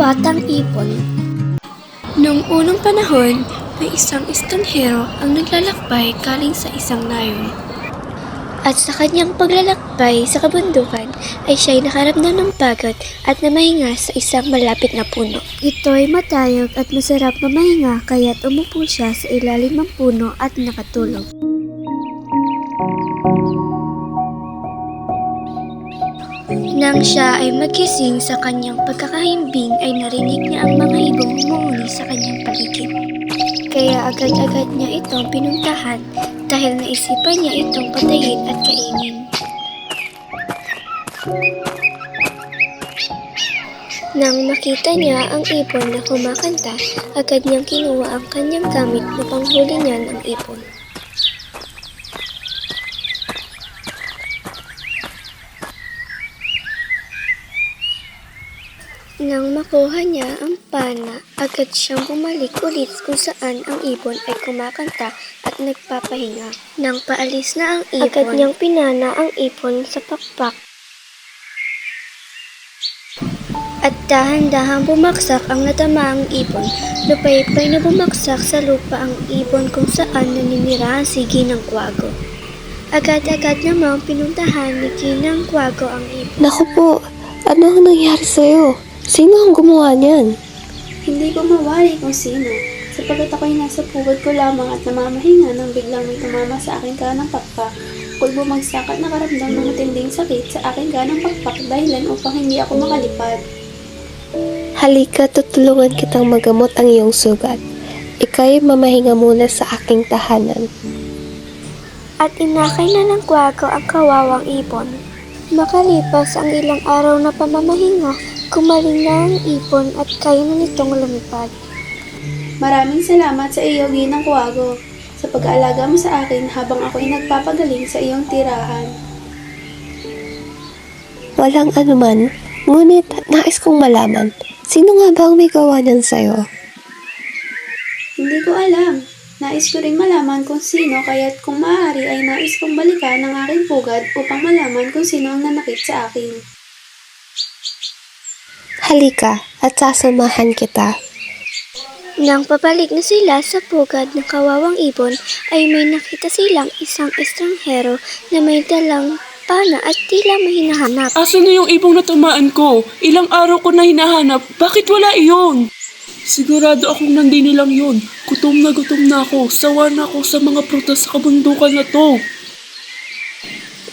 Diwatang Ipon. Noong unang panahon, may isang estranghero ang naglalakbay galing sa isang nayon. At sa kanyang paglalakbay sa kabundukan ay siya'y nakaramdam ng pagod at namahinga sa isang malapit na puno. Ito'y matayog at masarap mamahinga kaya't umupo siya sa ilalim ng puno at nakatulog. Nang siya ay magising sa kanyang pagkakahimbing ay narinig niya ang mga ibong humuhuni sa kanyang paligid. Kaya agad-agad niya itong pinuntahan dahil naisipan niya itong patayin at kainin. Nang makita niya ang ibon na kumakanta, agad niyang kinuha ang kanyang gamit na panghuli niya ng ibon. Nang makuha niya ang pana, agad siyang bumalik ulit kung saan ang ibon ay kumakanta at nagpapahinga. Nang paalis na ang ibon, agad niyang pinana ang ibon sa pakpak. At dahan-dahang bumaksak ang natamaang ibon. Lupay-pay na bumaksak sa lupa ang ibon kung saan naninira ang sigi ng kwago. Agad-agad namang pinuntahan ni Ginang Kwago ang ibon. Naku po, ano ang nangyari sa'yo? Sino ang gumawa niyan? Hindi ko mawari kung sino, sapagkat ako'y nasa pugad ko lamang at namamahinga nang biglang may tumama sa aking kanang pakpak. Ako'y bumagsak at nakaramdam ng matinding sakit sa aking kanang pakpak dahilan upang hindi ako makalipad. Halika, tutulungan kitang magamot ang iyong sugat. Ika'y mamahinga muna sa aking tahanan. At inakay na ng kwago ang kawawang ibon. Makalipas ang ilang araw na pamamahinga, gumaling na ang ibon at kaya na nitong lumipad. Maraming salamat sa iyo, Ginang Kwago, sa pag-aalaga mo sa akin habang ako'y nagpapagaling sa iyong tirahan. Walang anuman, ngunit nais kong malaman, sino nga ba ang may gawa niyan sa'yo? Hindi ko alam. Nais ko rin malaman kung sino kaya't kung maaari ay nais kong balikan ang aking pugad upang malaman kung sino ang nanakit sa akin. Halika at sasamahan kita. Nang pabalik na sila sa pugad ng kawawang ibon, ay may nakita silang isang estranghero na may dalang pana at tila may hinahanap. Asan na yung ibong natamaan ko? Ilang araw ko na hinahanap. Bakit wala iyon? Sigurado akong nandini lang yun. Gutom na ako. Sawa na ako sa mga prutas sa kabundukan na to.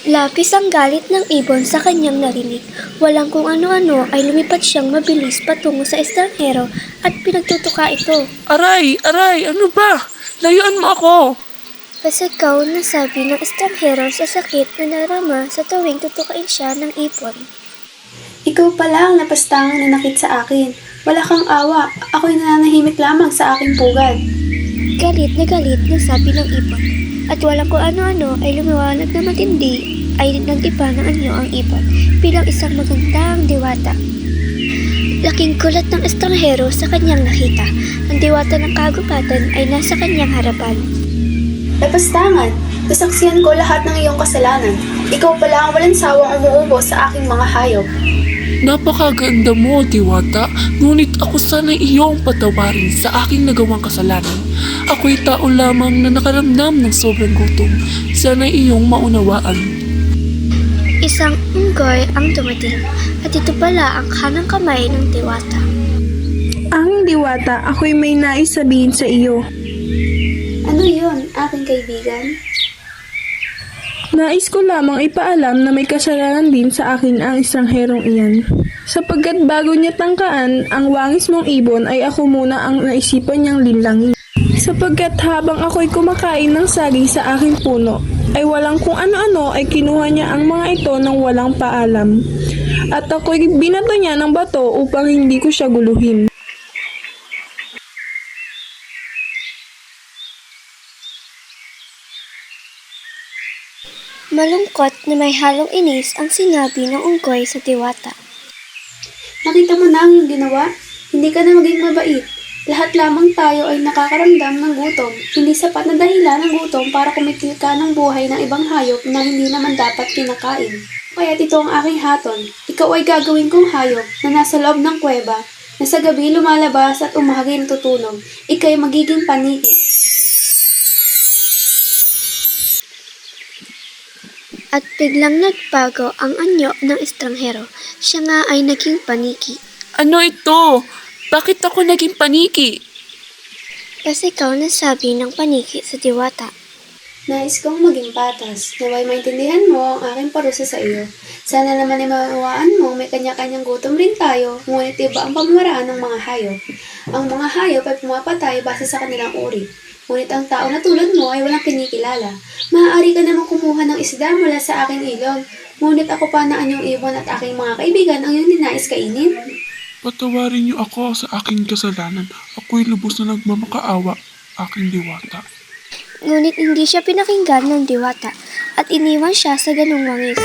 Labis ang galit ng ibon sa kanyang narinig. Walang kung ano-ano ay lumipad siyang mabilis patungo sa estranghero at pinagtutuka ito. Aray! Ano ba? Layuan mo ako! Pasigaw na sabi ng estranghero sa sakit na narama sa tuwing tutukain siya ng ibon. Ikaw pala ang napastangang nanakit sa akin. Wala kang awa. Ako'y nananahimik lamang sa aking pugad. Galit na sabi ng ibon. At walang kung ano-ano ay lumiwanag na matindi ay nag-iba ng anyo ang ibon bilang isang magandang diwata. Laking gulat ng estranghero sa kanyang nakita. Ang diwata ng kagubatan ay nasa kanyang harapan. Napastangan, nasaksihan ko lahat ng iyong kasalanan. Ikaw pala ang walang sawang umuubo sa aking mga hayop. Napakaganda mo, Diwata. Ngunit ako sana'y iyong patawarin sa aking nagawang kasalanan. Ako'y tao lamang na nakaramdam ng sobrang gutom. Sana'y iyong maunawaan. Isang unggoy ang dumating at ito pala ang kanang kamay ng diwata. Ang diwata, ako'y may nais sabihin sa iyo. Ano yun, aking kaibigan? Nais ko lamang ipaalam na may kasalanan din sa akin ang estrangerong iyan. Sapagkat bago niya tangkaan ang wangis mong ibon ay ako muna ang naisipan niyang linlangin. Sapagkat habang ako'y kumakain ng saging sa aking puno, ay walang kung ano-ano ay kinuha niya ang mga ito nang walang paalam. At ako'y binato niya ng bato upang hindi ko siya guluhin. Malungkot na may halong inis ang sinabi ng unggoy sa diwata. Nakita mo na ang iyong ginawa? Hindi ka na maging mabait. Lahat lamang tayo ay nakakaramdam ng gutom. Hindi sapat na dahilan ng gutom para kumitil ka ng buhay ng ibang hayop na hindi naman dapat kinakain. Kaya't ito ang aking haton. Ikaw ay gagawin kong hayop na nasa loob ng kuweba. na sa gabi lumalabas at umahagi natutulog. Ika'y magiging paniki. At biglang nagbago ang anyo ng estranghero. Siya nga ay naging paniki. Ano ito? Bakit ako naging paniki? Kasi ikaw nasabi ng paniki sa Diwata. Nais kong maging patas, naway maintindihan mo ang aking parusa sa iyo. Sana naman ay mauunawaan mo may kanya-kanyang gutom rin tayo, ngunit iba ang pamamaraan ng mga hayop. Ang mga hayop ay pumapatay base sa kanilang uri. Ngunit ang tao na tulad mo ay walang kinikilala. Maaari ka namang kumuha ng isda mula sa aking ilog. Ngunit ako pa na anyong ibon at aking mga kaibigan ang iyong ninais kainin. Patawarin niyo ako sa aking kasalanan. Ako'y lubos na nagmamakaawa, aking Diwata. Ngunit hindi siya pinakinggan ng Diwata at iniwan siya sa ganung wangis.